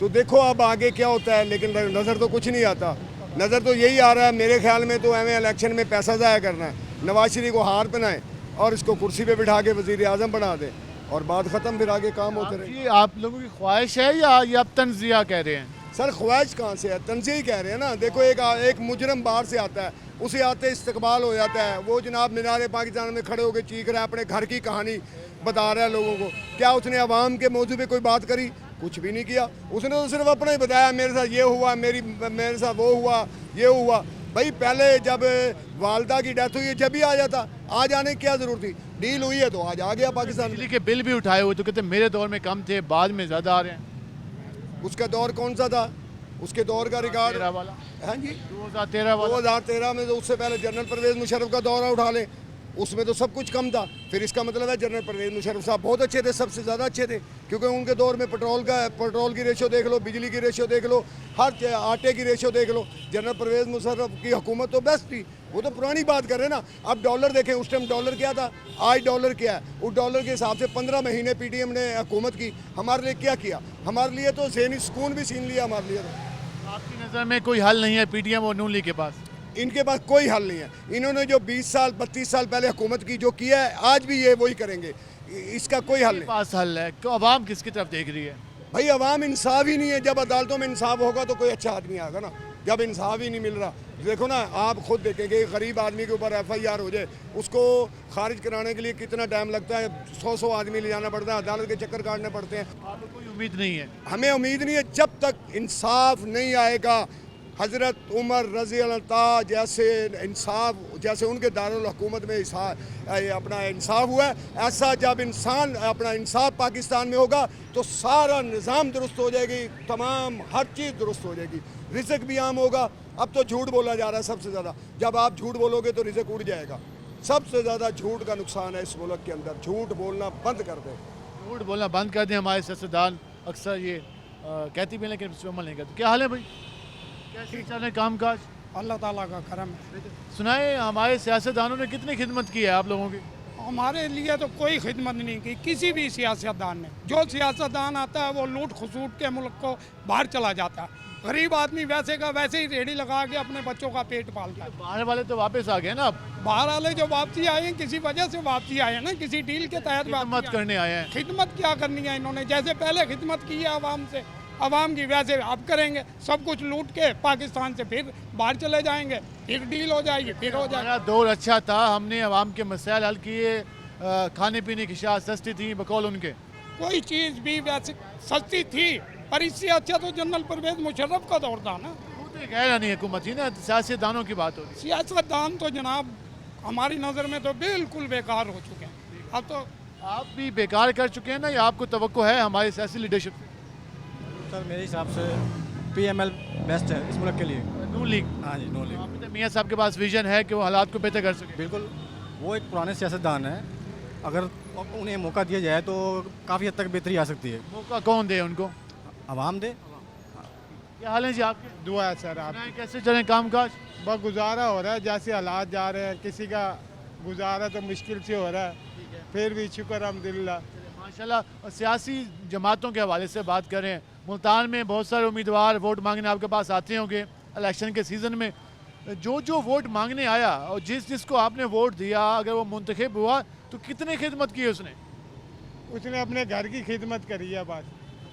तो देखो अब आगे क्या होता है, लेकिन नज़र तो कुछ नहीं आता। नज़र तो यही आ रहा है मेरे ख्याल में, तो एवं इलेक्शन में पैसा ज़ाया करना है, नवाज शरीफ को हार पहनाएं और इसको कुर्सी पे बिठा के वज़ीर आज़म बना दें और बात ख़त्म, फिर आगे काम होते रहे। ये आप लोगों की ख्वाहिश है या ये आप तंजिया कह रहे हैं? सर ख्वाहिश कहाँ से है, तंज़ीह ही कह रहे हैं ना। देखो एक मुजरम बाहर से आता है, उसे आते इस्तकबाल हो जाता है, वो जनाब मीनार पाकिस्तान में खड़े होकर चीख रहा है, अपने घर की कहानी बता रहा है लोगों को। क्या उसने अवाम के मौजू पे कोई बात करी? कुछ भी नहीं किया। उसने तो सिर्फ अपना ही बताया, मेरे साथ ये हुआ, मेरे साथ वो हुआ, ये हुआ। भाई पहले जब वालदा की डेथ हुई जब ही आ जाता, आज आने की क्या ज़रूरत थी? डील हुई है तो आज आ गया पाकिस्तान। बिजली के बिल भी उठाए हुए तो कहते मेरे दौर में कम थे, बाद में ज़्यादा आ रहे हैं। उसका दौर कौन सा था? उसके दौर का रिकॉर्ड वाला? हाँ जी 2013 वाला। 2013 में तो उससे पहले जनरल परवेज़ मुशर्रफ का दौरा उठा लें, उसमें तो सब कुछ कम था। फिर इसका मतलब है जनरल परवेज़ मुशर्रफ साहब बहुत अच्छे थे, सबसे ज़्यादा अच्छे थे, क्योंकि उनके दौर में पेट्रोल की रेशो देख लो, बिजली की रेशो देख लो, हर आटे की रेशो देख लो। जनरल परवेज़ मुशर्रफ की हुकूमत तो बेस्ट थी। वो तो पुरानी बात कर रहे हैं ना। अब डॉलर देखें, उस टाइम डॉलर क्या था, आज डॉलर क्या है। उस डॉलर के हिसाब से 15 महीने PTM ने हुकूमत की, हमारे लिए क्या किया? हमारे लिए तो ज़हनी सुकून भी छीन लिया हमारे लिए। तो आपकी नज़र में कोई हल नहीं है PTM और नून लीग के पास? इनके पास कोई हल नहीं है। इन्होंने जो 20 साल 32 साल पहले हुकूमत की जो किया है, आज भी ये वही करेंगे। इसका कोई हल नहीं। पास हल है तो आवाम किसकी तरफ देख रही है? भाई अवाम इंसाफ ही नहीं है। जब अदालतों में इंसाफ होगा तो कोई अच्छा आदमी आएगा ना। जब इंसाफ ही नहीं मिल रहा, देखो ना, आप खुद देखेंगे गरीब आदमी के ऊपर FIR हो जाए, उसको खारिज कराने के लिए कितना टाइम लगता है। 100 आदमी ले जाना पड़ता है, अदालत के चक्कर काटने पड़ते हैं। आपको कोई उम्मीद नहीं है? हमें उम्मीद नहीं है। जब तक इंसाफ नहीं आएगा हज़रत उमर रज़ी अल्लाह तआला जैसे इंसाफ, जैसे उनके दारुल हुकूमत में अपना इंसाफ हुआ, ऐसा जब इंसान अपना इंसाफ पाकिस्तान में होगा तो सारा निज़ाम दुरुस्त हो जाएगी, तमाम हर चीज़ दुरुस्त हो जाएगी, रिज़्क भी आम होगा। अब तो झूठ बोला जा रहा है सबसे ज़्यादा, जब आप झूठ बोलोगे तो रिज़्क उड़ जाएगा। सबसे ज़्यादा झूठ का नुकसान है इस मुल्क के अंदर, झूठ बोलना बंद कर दें। झूठ बोलना बंद कर दें। हमारे सियासतदान अक्सर ये कहती भी हैं लेकिन इस पर अमल नहीं करते। क्या हाल है भाई, कैसे चल रहे काम काज? अल्लाह ताला का करम है। सुनाए हमारे सियासतदानों ने कितनी खिदमत की है आप लोगों की? हमारे लिए तो कोई खिदमत नहीं की किसी भी सियासतदान ने। जो सियासतदान आता है वो लूट खसूट के मुल्क को बाहर चला जाता है। गरीब आदमी वैसे का वैसे ही रेडी लगा के अपने बच्चों का पेट पालता है। बाहर वाले तो वापस आ गए ना, अब बाहर वाले जो वापसी आए हैं किसी वजह से वापसी आए हैं ना, किसी डील के तहत खिदमत करने आए हैं। खिदमत क्या करनी है इन्होंने, जैसे पहले खिदमत की है आवाम से, आवाम की वैसे अब करेंगे। सब कुछ लूट के पाकिस्तान से फिर बाहर चले जाएंगे, फिर डील हो जाएगी, फिर हो जाएगा। हमारा दौर अच्छा था, हमने आवाम के मसाइल हल किए, खाने पीने की अशिया सस्ती थी बकौल उनके। कोई चीज़ भी वैसे सस्ती थी, पर इससे अच्छा तो जनरल परवेज मुशर्रफ का दौर था ना। वो तो गैर नहीं हुकूमत थी ना, सियासतदानों की बात हो रही। सियासतदान तो जनाब हमारी नज़र में तो बिल्कुल बेकार हो चुके हैं। अब तो आप भी बेकार कर चुके हैं ना, या आपको तवक्को है हमारी सियासी लीडरशिप से? सर मेरे हिसाब से PML बेस्ट है इस मुल्क के लिए। नून लीग? हाँ जी, नून लीग। हामिद मियां साहब के पास विजन है कि वो हालात को बेहतर कर सके। बिल्कुल, वो एक पुराने सियासतदान है, अगर उन्हें मौका दिया जाए तो काफ़ी हद तक बेहतरी आ सकती है। मौका कौन दे उनको? आवाम दे। क्या हाल है जी आपके? दुआ है सर। आप कैसे चले काम काज? बस गुजारा हो रहा है, जैसे हालात जा रहे हैं। किसी का गुजारा तो मुश्किल से हो रहा है, फिर भी शुक्र अल्हम्दुलिल्लाह माशाल्लाह। और सियासी जमातों के हवाले से बात करें, मुल्तान में बहुत सारे उम्मीदवार वोट मांगने आपके पास आते होंगे इलेक्शन के सीज़न में। जो वोट मांगने आया और जिसको आपने वोट दिया, अगर वो मुंतखब हुआ तो कितनी खिदमत की उसने? उसने अपने घर की खिदमत करी है, बस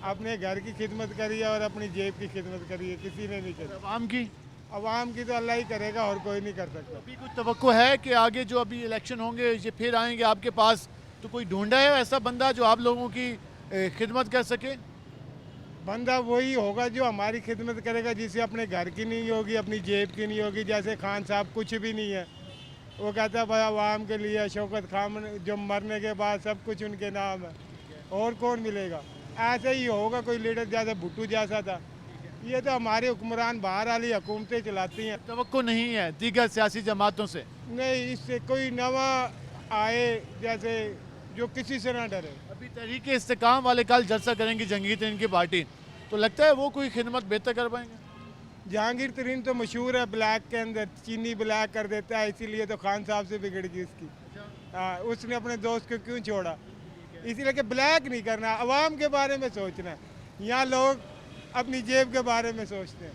अपने घर की खिदमत करी है और अपनी जेब की खिदमत करी है, किसी ने नहीं करी। आवाम की तो अल्लाह ही करेगा और कोई नहीं कर सकता। अभी कुछ तवक्को है कि आगे जो अभी इलेक्शन होंगे ये फिर आएंगे आपके पास, तो कोई ढूंढा है ऐसा बंदा जो आप लोगों की खिदमत कर सके? बंदा वही होगा जो हमारी खिदमत करेगा, जिसे अपने घर की नहीं होगी, अपनी जेब की नहीं होगी। जैसे खान साहब कुछ भी नहीं है, वो कहता है भाई आवाम के लिए। शौकत खान जो मरने के बाद सब कुछ उनके नाम है, और कौन मिलेगा? ऐसे ही होगा कोई लीडर जैसे भुट्टू जैसा था। ये तो हमारे हुक्मरान बाहर वाली हुकूमतें चलाती हैं। तवक्को नहीं है दीगर सियासी जमातों से? नहीं, इससे कोई नवा आए जैसे जो किसी से ना डरे। अभी तहरीके इस्तेकाम वाले कल जलसा करेंगे जहांगीर तरीन की पार्टी, तो लगता है वो कोई खिदमत बेहतर कर पाएंगे? जहांगीर तरीन तो मशहूर है ब्लैक के अंदर, चीनी ब्लैक कर देता है, इसीलिए तो खान साहब से बिगड़ गई उसकी। हाँ, उसने अपने दोस्त को क्यों छोड़ा? इसीलिए कि ब्लैक नहीं करना, आवाम के बारे में सोचना है। यहाँ लोग अपनी जेब के बारे में सोचते हैं।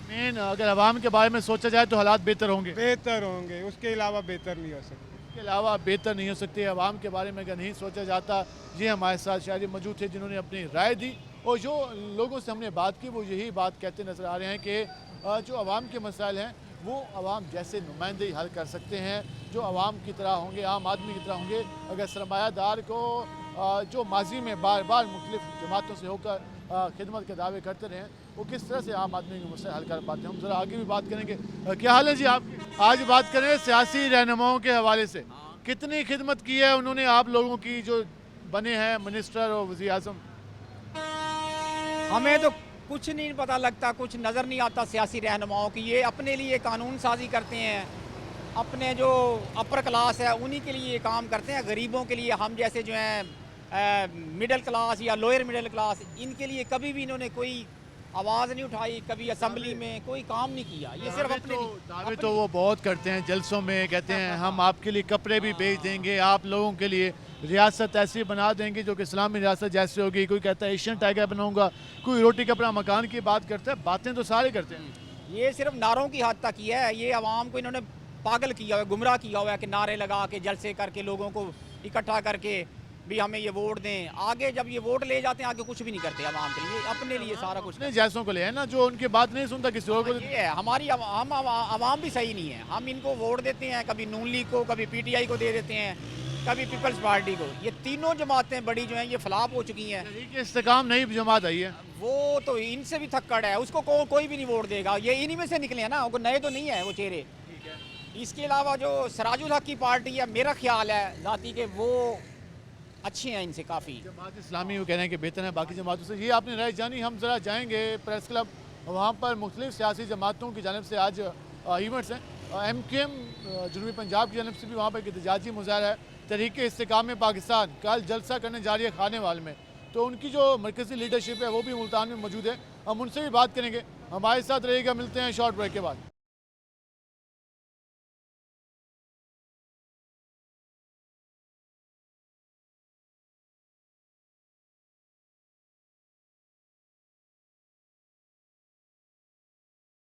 मेन अगर आवाम के बारे में सोचा जाए तो हालात बेहतर होंगे। बेहतर होंगे, उसके अलावा बेहतर नहीं हो सकते। इसके अलावा बेहतर नहीं हो सकती। आवाम के बारे में अगर नहीं सोचा जाता। ये हमारे साथ शायद मौजूद थे जिन्होंने अपनी राय दी, और जो लोगों से हमने बात की वो यही बात कहते नज़र आ रहे हैं कि जो आवाम के मसाइल हैं वो आवाम जैसे नुमाइंदे ही हल कर सकते हैं, जो आवाम की तरह होंगे, आम आदमी की तरह होंगे। अगर सरमायादार को जो माजी में बार बार मुख्तलिफ जमातों से होकर खिदमत के दावे करते रहें, वो किस तरह से आम आदमी के मसले हल कर पाते हैं। हम ज़रा आगे भी बात करेंगे। क्या हाल है जी आप? आज बात करें सियासी रहनुमाओं के हवाले से, कितनी खिदमत की है उन्होंने आप लोगों की जो बने हैं मिनिस्टर और वज़ीर आज़म? हमें तो कुछ नहीं पता लगता, कुछ नज़र नहीं आता सियासी रहनुमाओं की। ये अपने लिए कानून साजी करते हैं, अपने जो अपर क्लास है उन्हीं के लिए काम करते हैं। गरीबों के लिए, हम जैसे जो हैं मिडिल क्लास या लोअर मिडिल क्लास, इनके लिए कभी भी इन्होंने कोई आवाज़ नहीं उठाई, कभी असम्बली में कोई काम नहीं किया। ये सिर्फ अपने दावे तो वो बहुत करते हैं जलसों में, कहते हैं हम आपके लिए कपड़े भी बेच देंगे, आप लोगों के लिए रियासत ऐसी बना देंगे जो कि इस्लामी रियासत जैसे होगी। कोई कहता है एशियन टाइगर बनाऊंगा, कोई रोटी कपड़ा मकान की बात करता है। बातें तो सारे करते हैं। ये सिर्फ नारों की हद तक ही है। ये आवाम को इन्होंने पागल किया हुआ है, गुमराह किया हुआ है कि नारे लगा के जलसे करके लोगों को इकट्ठा करके भी हमें ये वोट दें। आगे जब ये वोट ले जाते हैं आगे कुछ भी नहीं करते आवाम के लिए, अपने लिए सारा कुछ। नहीं, जैसों को ले है ना, जो उनकी बात नहीं सुनता किसी और को। ये है हमारी हम आवाम भी सही नहीं है। हम इनको वोट देते हैं, कभी नून लीग को, कभी PTI को दे देते हैं, कभी पीपल्स पार्टी को। ये तीनों जमातें बड़ी जो हैं ये फ्लॉप हो चुकी हैं। इस्तेकाम नई जमात आई है, वो तो इनसे भी थक्कड़ है, उसको कोई भी नहीं वोट देगा। ये इन्हीं में से निकले हैं ना, वो नए तो नहीं है वो चेहरे। इसके अलावा जो सराजुल हक की पार्टी है, मेरा ख्याल है जाती के वो अच्छे हैं इनसे काफ़ी। जमात इस्लामी वो कह रहे हैं कि बेहतर है बाकी जमातों से। ये आपने राय जानी। हम ज़रा जाएंगे प्रेस क्लब, वहाँ पर मुख्तलिफ सियासी जमातों की जानब से आज इवेंट्स हैं। MQM जनूबी पंजाब की जानब से भी वहाँ पर एक एहतजाजी मुजाहरा है। तहरीक इस्तेकाम पाकिस्तान कल जलसा करने जा रही है खानेवाल में, तो उनकी जो मरकज़ी लीडरशिप है वो भी मुल्तान में मौजूद है। हम उनसे भी बात करेंगे। हमारे साथ रहेगा, मिलते हैं शॉर्ट ब्रेक के बाद।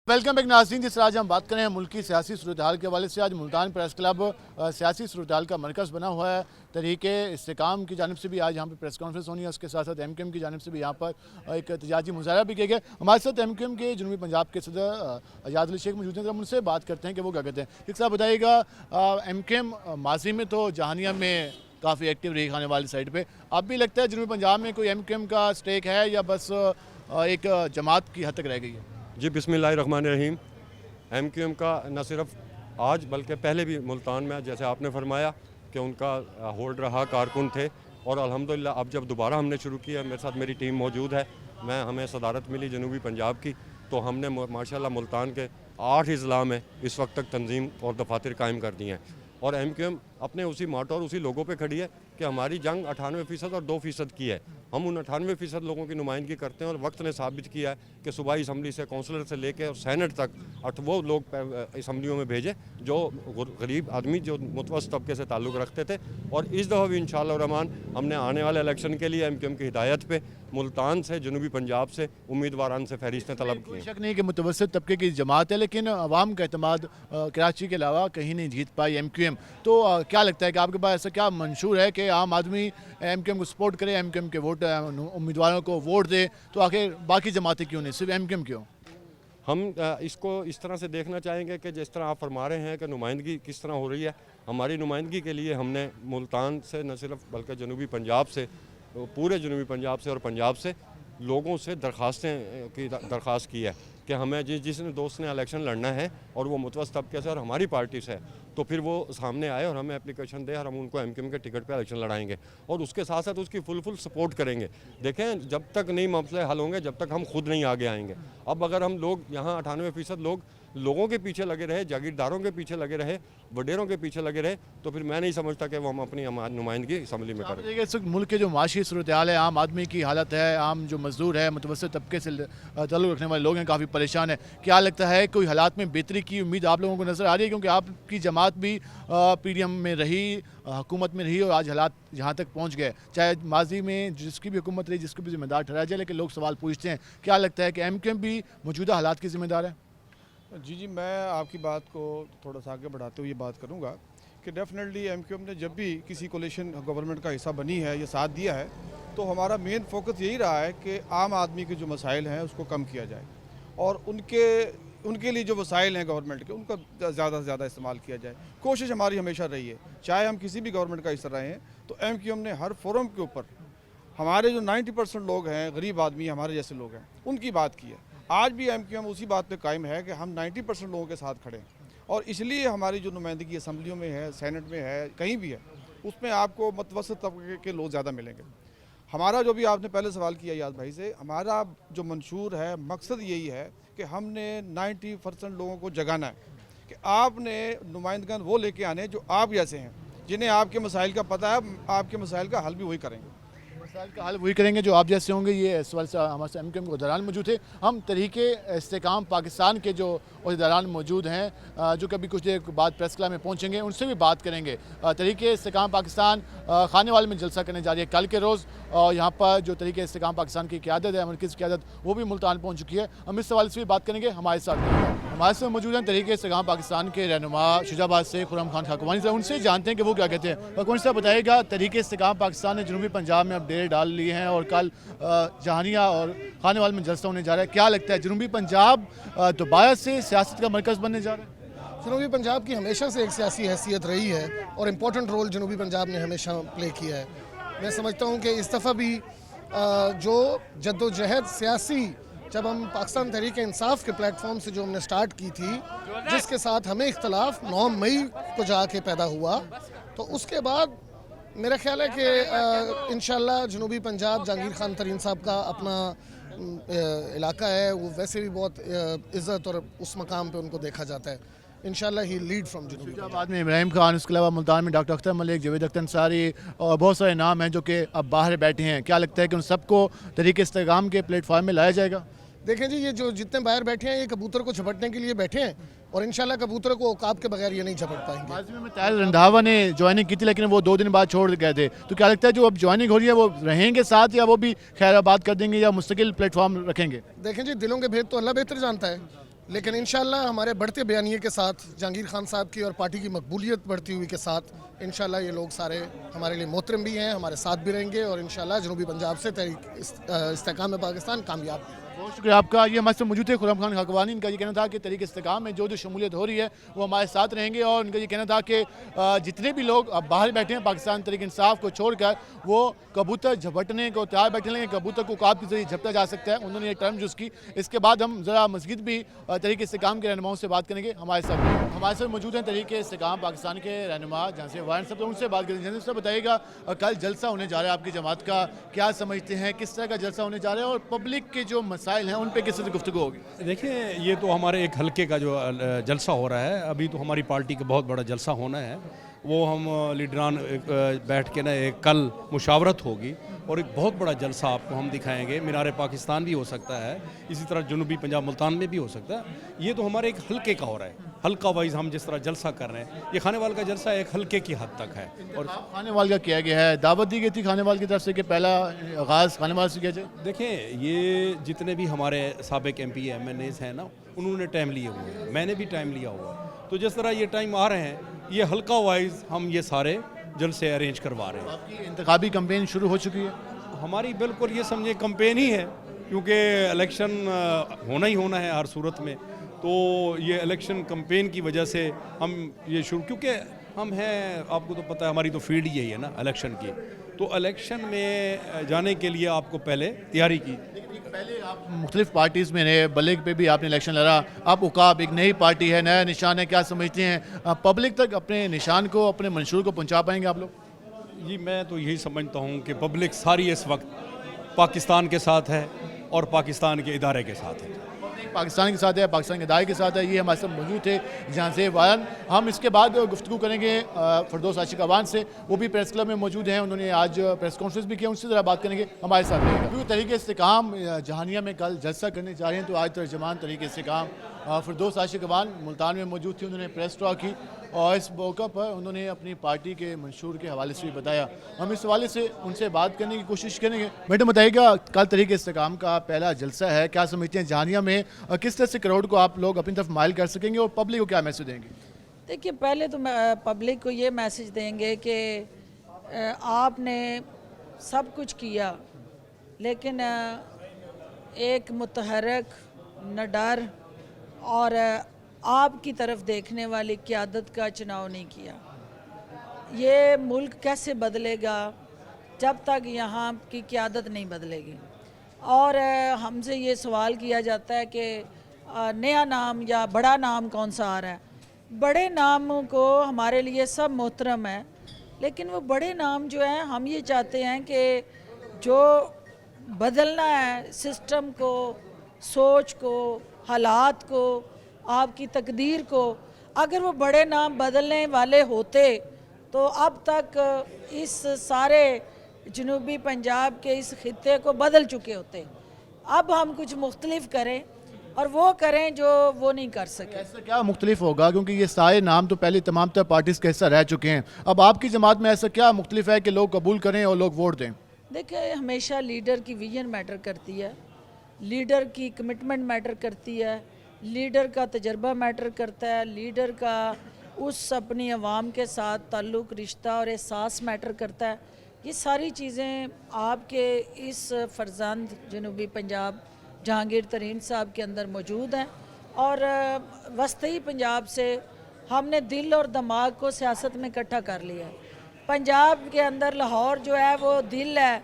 वेलकम बैक नाज़रीन। जिस आज हम बात करें मुल्की सियासी सूरत हाल के हवाले से, आज मुल्तान प्रेस क्लब सियासी सूरत हाल का मरकज़ बना हुआ है। तहरीके इस्तेकाम की जानब से भी आज यहाँ पे प्रेस कॉन्फ्रेंस होनी है, उसके साथ साथ MQM की जानब से भी यहाँ पर एक एहतजाजी मुजाहरा भी किया गया। हमारे साथ MQM के जनूबी पंजाब के सदर आज़ाद अली शेख मौजूद हैं। हम उनसे बात करते हैं कि वो क्या कहते हैं। एक साहब बताइएगा, MQM माजी में तो जहानिया में काफ़ी एक्टिव रही खाने वाली साइड पर, अब भी लगता है जनूबी पंजाब में कोई MQM का स्टेक है या बस एक जमात की हद तक रह गई है? जी बिस्मिल्लाहिर्रहमानिर्रहीम। MQM का न सिर्फ आज बल्कि पहले भी मुल्तान में, जैसे आपने फरमाया कि उनका होल्ड रहा, कारकुन थे, और अल्हम्दुलिल्लाह अब जब दोबारा हमने शुरू किया, मेरे साथ मेरी टीम मौजूद है, हमें सदारत मिली जनूबी पंजाब की, तो हमने माशाल्लाह मुल्तान के 8 अज़ला में इस वक्त तक तंजीम और दफातर कायम कर दी हैं। और MQM अपने उसी माटो और उसी लोगों पे खड़ी है कि हमारी जंग 98% और 2% की है। हम उन 98% लोगों की नुमाइंदगी करते हैं, और वक्त ने साबित किया है कि सूबाई असम्बली से कौंसलर से लेकर और सैनेट तक वो लोग असम्बलियों में भेजे जो गरीब आदमी, जो मुतवस्सित तबके से ताल्लुक़ रखते थे। और इस दफ़ा भी इंशाअल्लाह रहमान हमने आने वाले इलेक्शन के लिए MQM की हिदायत पे मुल्तान से, जनूबी पंजाब से उम्मीदवारान से फहरिस्तें तलब की। कोई शक नहीं कि मुतवस्सित तबके की जमात है, लेकिन अवाम का एतमाद कराची के अलावा कहीं नहीं जीत पाई MQM। तो क्या लगता है कि आपके पास ऐसा क्या मंशूर है कि आम आदमी MQM को सपोर्ट करे, MQM के वोट उम्मीदवारों को वोट दे, तो आखिर बाकी जमातें क्यों नहीं, सिर्फ MQM क्यों? हम इसको इस तरह से देखना चाहेंगे कि जिस तरह आप फरमा रहे हैं कि नुमाइंदगी किस तरह हो रही है, हमारी नुमाइंदगी के लिए हमने मुल्तान से न सिर्फ बल्कि जनूबी पंजाब से, पूरे जनूबी पंजाब से और पंजाब से लोगों से दरख्वास्त की है कि हमें जिसने दोस्त ने इलेक्शन लड़ना है और वो मुतवस्सित तबके से और हमारी पार्टी से है, तो फिर वो सामने आए और हमें एप्लीकेशन दे और हम उनको MQM के टिकट पे इलेक्शन लड़ाएंगे, और उसके साथ साथ उसकी फुल सपोर्ट करेंगे। देखें, जब तक नहीं मसले हल होंगे, जब तक हम खुद नहीं आगे आएंगे। अब अगर हम लोग यहाँ 98% लोगों के पीछे लगे रहे, जागीरदारों के पीछे लगे रहे, वडेरों के पीछे लगे रहे, तो फिर मैं नहीं समझता कि वो हम अपनी नुमाइंदगी असम्बली में करें। इस वक्त मुल्क के जो माशी सूरत हाल है, आम आदमी की हालत है, आम जो मजदूर है, मुतवस्सित तबके से ताल्लुक़ रखने वाले लोग हैं, काफ़ी परेशान है। क्या लगता है कोई हालात में बेहतरी की उम्मीद आप लोगों को नज़र आ रही है? क्योंकि आपकी जमात भी PDM में रही, हुकूमत में रही, और आज हालात जहाँ तक पहुँच गए, चाहे माजी में जिसकी भी हुकूमत रही, जिसको भी जिम्मेदार ठहराया जाए, लेकिन लोग सवाल पूछते हैं। क्या लगता है कि MQM भी मौजूदा हालात की जिम्मेदार है? जी, मैं आपकी बात को थोड़ा सा आगे बढ़ाते हुए ये बात करूँगा कि डेफिनेटली MQM ने जब भी किसी कोलिशन गवर्नमेंट का हिस्सा बनी है या साथ दिया है, तो हमारा मेन फोकस यही रहा है कि आम आदमी के जो मसाइल हैं उसको कम किया जाए, और उनके लिए जो वसाइल हैं गवर्नमेंट के, उनका ज़्यादा से ज़्यादा इस्तेमाल किया जाए। कोशिश हमारी हमेशा रही है, चाहे हम किसी भी गवर्नमेंट का हिस्सा रहे हैं, तो MQM ने हर फोरम के ऊपर हमारे जो 90% लोग हैं, गरीब आदमी हमारे जैसे लोग हैं, उनकी बात की है। आज भी MQM उसी बात पे कायम है कि हम 90% लोगों के साथ खड़े हैं, और इसलिए हमारी जो नुमाइंदगी असम्बलियों में है, सैनेट में है, कहीं भी है, उसमें आपको मुतवस्सित तबके के लोग ज़्यादा मिलेंगे। हमारा जो भी आपने पहले सवाल किया याद भाई से, हमारा जो मंशूर है, मकसद यही है कि हमने 90% लोगों को जगाना है कि आपने नुमाइंदगान वो लेके आने जो आप जैसे हैं, जिन्हें आपके मसाइल का पता है, आपके मसाइल का हल भी वही करेंगे। मसाइल का हल वही करेंगे जो आप जैसे होंगे। ये इस वक्त हमारे साथ MQM के दौरान मौजूद थे। हम तहरीके इस्तेकाम पाकिस्तान के जो दौरान मौजूद हैं, जो कभी कुछ देर बाद प्रेस क्लब में पहुंचेंगे, उनसे भी बात करेंगे। तहरीके इस्तेकाम पाकिस्तान खानेवाल में जलसा करने जा रही है कल के रोज़, और यहाँ पर जो तहरीके इस्तेकाम पाकिस्तान की क़यादत है, मरकज़ की क़यादत, वो भी मुल्तान पहुँच चुकी है। हम इस सवाल से भी बात करेंगे। हमारे साथ मौजूद हैं तहरीके इस्तेकाम पाकिस्तान के रहनुमा शुजाबाद से खुर्रम खान खाकुवानी से। उनसे जानते हैं कि वो क्या कहते हैं। खाकुवानी साहब बताइएगा, तहरीके इस्तेकाम पाकिस्तान ने जनूबी पंजाब में अब डेरे डाल लिए हैं और कल जहानिया और खानेवाल में जलसा होने जा रहा है। क्या लगता है जनूबी पंजाब दोबारा से सियासत का मरकज़ बनने जा रहा है? जनूबी पंजाब की हमेशा से एक सियासी हैसियत रही है और इम्पोर्टेंट रोल जनूबी पंजाब ने हमेशा प्ले किया है। मैं समझता हूँ कि इस दफ़ा भी जो जद्दोजहद सियासी जब हम पाकिस्तान तहरीक इंसाफ के प्लेटफॉर्म से जो हमने स्टार्ट की थी, जिसके साथ हमें इख्तलाफ 9 मई को जाके पैदा हुआ, तो उसके बाद मेरा ख्याल है कि इंशाल्लाह जनूबी पंजाब जहांगीर खान तरीन साहब का अपना इलाका है, वो वैसे भी बहुत इज़्ज़त और उस मकाम पे उनको देखा जाता है। इंशाल्लाह ही लीड फ्रॉम जनूबी पंजाब। बाद में इब्राहिम खान, उसके अलावा मुल्तान में डॉक्टर अख्तर मलिक, जावेद अख्तर अंसारी और बहुत सारे नाम हैं जो कि अब बाहर बैठे हैं। क्या लगता है कि उन सबको तरीके इस्तेकाम के प्लेटफॉर्म में लाया जाएगा? देखें जी, ये जो जितने बाहर बैठे हैं ये कबूतर को झपटने के लिए बैठे हैं और इंशाल्लाह कबूतर को औकाब के बगैर ये नहीं झपट पाएंगे। माजी में ताहिर रंधावा ने ज्वाइनिंग की थी, लेकिन वो 2 दिन बाद छोड़ गए थे। तो क्या लगता है जो अब ज्वाइनिंग हो रही है वो रहेंगे साथ, या वो भी खैराबाद कर देंगे या मुस्तकिल प्लेटफॉर्म रखेंगे? देखें जी, दिलों के भेद तो अल्लाह बेहतर जानता है, लेकिन इंशाल्लाह हमारे बढ़ते बयानिए के साथ, जहांगीर खान साहब की और पार्टी की मकबूलियत बढ़ती हुई के साथ, इंशाल्लाह ये लोग सारे हमारे लिए मोहतरम भी हैं, हमारे साथ भी रहेंगे और इंशाल्लाह जनूबी पंजाब से तहरीक इस्तेकाम में पाकिस्तान कामयाब है। बहुत शुक्रिया आपका। ये हमारे साथ मौजूद थे खुर्रम खान खाकवानी। इनका ये कहना था कि तरीके इस्तेकाम में जो शमूलियत हो रही है वो हमारे साथ रहेंगे, और इनका ये कहना था कि जितने भी लोग अब बाहर बैठे हैं पाकिस्तान तरीके इंसाफ को छोड़कर, वो कबूतर झपटने को तैयार बैठे लेंगे, कबूतर को औकाब के जरिए झपटा जा सकता है। उन्होंने ये टर्म यूज़ की। इसके बाद हम ज़रा मस्जिद भी तरीके इस्तेकाम के रहनुमाओं से बात करेंगे। हमारे साथ मौजूद हैं तरीके इस्तेकाम पाकिस्तान के रहनुमा जहाँ से वारन सब, उनसे बात करेंगे। जैसे बताइएगा, कल जलसा होने जा रहा है आपकी जमात का, क्या समझते हैं किस तरह का जलसा होने जा रहा है और पब्लिक के जो मसाइल हैं उन पर किस तरह गुफ्तगू होगी? देखिए, ये तो हमारे एक हल्के का जो जलसा हो रहा है, अभी तो हमारी पार्टी का बहुत बड़ा जलसा होना है। वो हम लीडरान बैठ के ना एक कल मुशावरत होगी और एक बहुत बड़ा जलसा आपको हम दिखाएंगे। मीनार पाकिस्तान भी हो सकता है, इसी तरह जनूबी पंजाब मुल्तान में भी हो सकता है। ये तो हमारे एक हल्के का हो रहा है, हल्का वाइज हम जिस तरह जलसा कर रहे हैं। ये खानेवाल का जलसा एक हल्के की हद तक है और खानेवाल का किया गया है। दावत दी गई थी खानेवाल की तरफ से कि पहला आगाज़ खानेवाल से किया जाए। देखें, ये जितने भी हमारे साबिक MP MNAs हैं ना, उन्होंने टाइम लिए हुए हैं, मैंने भी टाइम लिया हुआ है। तो जिस तरह ये टाइम आ रहे हैं, ये हल्का वाइज हम ये सारे जलसे अरेंज करवा रहे हैं। आपकी इंतखाबी कैंपेन शुरू हो चुकी है? हमारी बिल्कुल ये समझे कैंपेन ही है, क्योंकि इलेक्शन होना ही होना है हर सूरत में। तो ये इलेक्शन कैंपेन की वजह से हम ये शुरू, क्योंकि हम हैं, आपको तो पता है हमारी तो फील्ड यही है ना इलेक्शन की। तो इलेक्शन में जाने के लिए आपको पहले तैयारी की। पहले आप मुख्तलिफ पार्टीज़ में रहे, बलेग पे भी आपने इलेक्शन लड़ा, अब उकाब एक नई पार्टी है, नया निशान है। क्या समझते हैं पब्लिक तक अपने निशान को, अपने मंशूर को पहुंचा पाएंगे आप लोग? जी, मैं तो यही समझता हूं कि पब्लिक सारी इस वक्त पाकिस्तान के साथ है और पाकिस्तान के इदारे के साथ है। पाकिस्तान के साथ है, पाकिस्तान के इदारे के साथ है। ये हमारे साथ मौजूद थे जहाँ से वारन। हम इसके बाद गुफ्तगू करेंगे फरदौस आशिक अवान से, वो भी प्रेस क्लब में मौजूद हैं। उन्होंने आज प्रेस कॉन्फ्रेंस भी किया, उनसे ज़रा बात करेंगे। हमारे साथ रहेगा। तरीके इस्तेकाम जहानिया में कल जलसा करने जा रहे हैं, तो आज तर्जमान तरीके इस्तेकाम फरदौस आशिक अवान मुल्तान में मौजूद थी। उन्होंने प्रेस टॉक की और इस मौका पर उन्होंने अपनी पार्टी के मंशूर के हवाले से भी बताया। हम इस हवाले से उनसे बात करने की कोशिश करेंगे। मैडम बताइएगा, कल तरीके इस्तेकाम का पहला जलसा है, क्या समझते हैं जहानिया में किस तरह से क्राउड को आप लोग अपनी तरफ माइल कर सकेंगे और पब्लिक को क्या मैसेज देंगे? देखिए, पहले तो पब्लिक को ये मैसेज देंगे कि आपने सब कुछ किया, लेकिन एक मुतहरक, निडर और आपकी तरफ देखने वाली क़यादत का चुनाव नहीं किया। ये मुल्क कैसे बदलेगा जब तक यहाँ की क़यादत नहीं बदलेगी? और हमसे ये सवाल किया जाता है कि नया नाम या बड़ा नाम कौन सा आ रहा है। बड़े नाम को हमारे लिए सब मोहतरम है, लेकिन वो बड़े नाम जो हैं, हम ये चाहते हैं कि जो बदलना है सिस्टम को, सोच को, हालात को, आपकी तकदीर को, अगर वो बड़े नाम बदलने वाले होते तो अब तक इस सारे जनूबी पंजाब के इस खित्ते को बदल चुके होते। अब हम कुछ मुख्तलिफ करें और वो करें जो वो नहीं कर सके। ऐसा क्या मुख्तलिफ होगा, क्योंकि ये सारे नाम तो पहले तमाम तर पार्टीज़ का हिस्सा रह चुके हैं। अब आपकी जमात में ऐसा क्या मुख्तलिफ है कि लोग कबूल करें और लोग वोट दें? देखिए, हमेशा लीडर की विजन मैटर करती है, लीडर की कमिटमेंट मैटर करती है, लीडर का तजर्बा मैटर करता है, लीडर का उस अपनी आवाम के साथ ताल्लुक़, रिश्ता और एहसास मैटर करता है। ये सारी चीज़ें आपके इस फर्जंद जनूबी पंजाब जहांगीर तरीन साहब के अंदर मौजूद हैं और वस्ती पंजाब से हमने दिल और दिमाग को सियासत में इकट्ठा कर लिया है। पंजाब के अंदर लाहौर जो है वो दिल है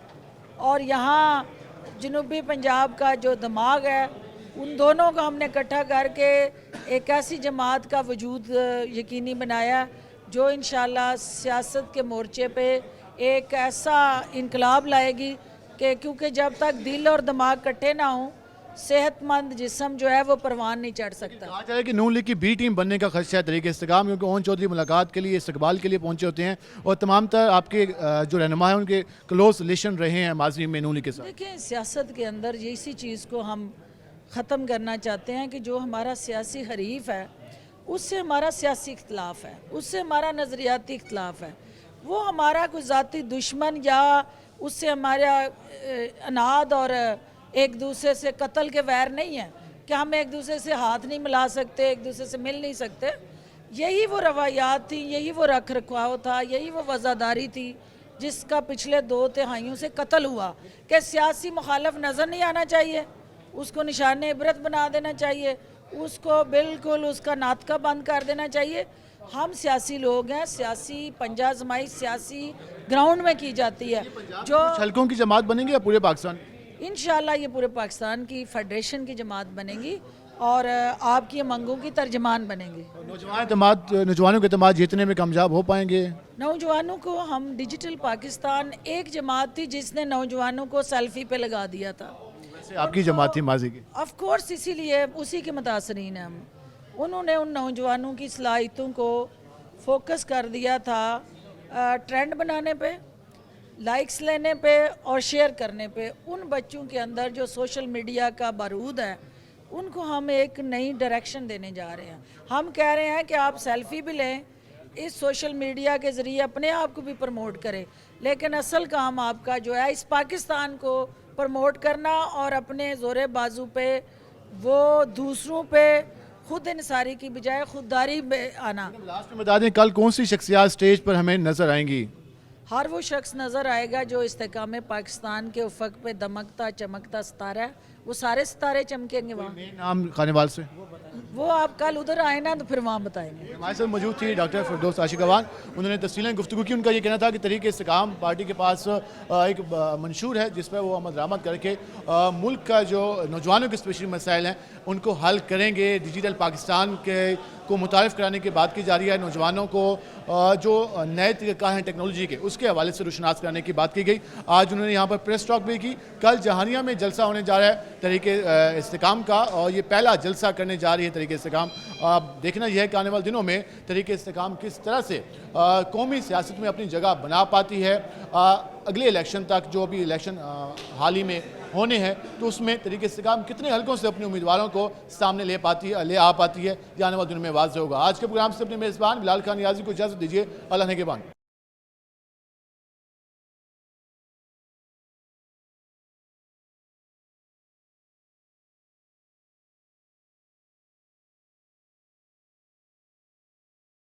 और यहाँ जनूबी पंजाब का जो दिमाग है, उन दोनों को हमने इकट्ठा करके एक ऐसी जमात का वजूद यकीनी बनाया जो इंशाल्लाह सियासत के मोर्चे पे एक ऐसा इनकलाब लाएगी कि क्योंकि जब तक दिल और दिमाग इकट्ठे ना हों, सेहतमंद जिस्म जो है वो परवान नहीं चढ़ सकता। कहा जा रहा है कि नून लीग की बी टीम बनने का खदशा है तरीके इस्तेकाम, क्योंकि ओन चौधरी मुलाकात के लिए, इस्तकबाल के लिए पहुंचे होते हैं और तमाम तर आपके जो रहनुमा हैं उनके क्लोज रिलेशन रहे हैं माजी में नून लीग के साथ। देखिए, सियासत के अंदर इसी चीज़ को हम ख़त्म करना चाहते हैं कि जो हमारा सियासी हरीफ है उससे हमारा सियासी इख्तलाफ है, उससे हमारा नज़रियाती इख्तलाफ है, वो हमारा कोई ज़ाती दुश्मन या उससे हमारा अनाद और एक दूसरे से कत्ल के वैर नहीं है कि हम एक दूसरे से हाथ नहीं मिला सकते, एक दूसरे से मिल नहीं सकते। यही वो रवायात थी, यही वो रख रखाव था, यही वो वज़ादारी थी जिसका पिछले 2 तिहाइयों से कत्ल हुआ कि सियासी मुखालफ नज़र नहीं आना चाहिए, उसको निशान इबरत बना देना चाहिए, उसको बिल्कुल उसका नातका बंद कर देना चाहिए। हम सियासी लोग हैं, सियासी पंजा आजमाई सियासी ग्राउंड में की जाती है जो हल्कों की जमात बनेंगे या पूरे पाकिस्तान? इंशाल्लाह ये पूरे पाकिस्तान की फेडरेशन की जमात बनेगी और आपकी मंगों की तर्जमान बनेंगी। नौजवानों के अतमाद जीतने में कामयाब हो पाएंगे? नौजवानों को हम डिजिटल पाकिस्तान एक जमात थी जिसने नौजवानों को सेल्फी पे लगा दिया था। आपकी जमात थी माजी की? ऑफ कोर्स, इसीलिए उसी के मुतासरीन हैं हम। उन्होंने उन नौजवानों की सलाहियतों को फोकस कर दिया था ट्रेंड बनाने पे, लाइक्स लेने पे और शेयर करने पे। उन बच्चों के अंदर जो सोशल मीडिया का बारूद है उनको हम एक नई डायरेक्शन देने जा रहे हैं। हम कह रहे हैं कि आप सेल्फी भी लें, इस सोशल मीडिया के ज़रिए अपने आप को भी प्रमोट करें, लेकिन असल काम आपका जो है इस पाकिस्तान को प्रमोट करना और अपने ज़ोरे बाजू पे वो दूसरों पे खुद इंसारी की बजाय खुददारी में आना। लास्ट में बता दें, कल कौन सी शख्सियात स्टेज पर हमें नजर आएंगी? हर वो शख्स नज़र आएगा जो इस्तेकाम पाकिस्तान के उफक पे दमकता चमकता सितारा है, वो सारे सितारे चमकेंगे वहाँ। नाम खानेवाल से वो आप कल उधर आए ना तो फिर वहाँ बताएंगे। हमारे साथ मौजूद थी डॉक्टर फिरदौस आशिकवान। उन्होंने तफसीलें गुफ्तगू की। उनका ये कहना था कि तरीके इस्तेकाम पार्टी के पास एक मंशूर है जिस पर वो अमल दरामद करके मुल्क का जो नौजवानों के स्पेशली मसाइल हैं उनको हल करेंगे। डिजिटल पाकिस्तान के को मुतारिफ कराने की बात की जा रही है। नौजवानों को जो नए तरीक़ा हैं टेक्नोलॉजी के उसके हवाले से रुशनास कराने की बात की गई। आज उन्होंने यहाँ पर प्रेस टॉक भी की। कल जहानिया में जलसा होने जा रहा है तरीके इस्तेकाम का और ये पहला जलसा करने जा रही है तरीके इस्तेकाम। देखना यह है कि आने वाले दिनों में तरीके इस्तेकाम किस तरह से कौमी सियासत में अपनी जगह बना पाती है। अगले इलेक्शन तक जो भी इलेक्शन हाल ही में होने हैं तो उसमें तरीके इस्तेकाम कितने हलकों से अपने उम्मीदवारों को सामने ले आ पाती है, ये आने वाले दिनों में वाज़ेह होगा। आज के प्रोग्राम से अपने मेज़बान बिलाल खान नियाज़ी को इजाज़त दीजिए। अल्लाह ने के बान।